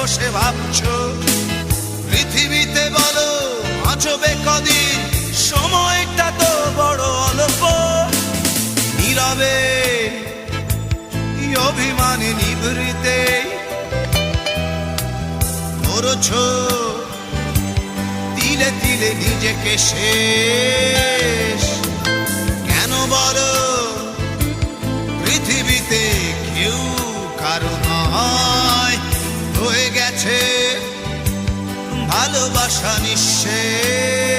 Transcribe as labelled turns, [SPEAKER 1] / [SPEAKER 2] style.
[SPEAKER 1] বসে ভাবছো পৃথিবীতে বলো বাঁচবে কদিন, সময়টা তো বড় অল্প। নীরবে অভিমানে নিভৃতে করছো তিলে তিলে নিজেকে শেষ। কেন বলো পৃথিবীতে কেউ কারো নয়, হয়ে গেছে ভালোবাসা নিঃশেষ।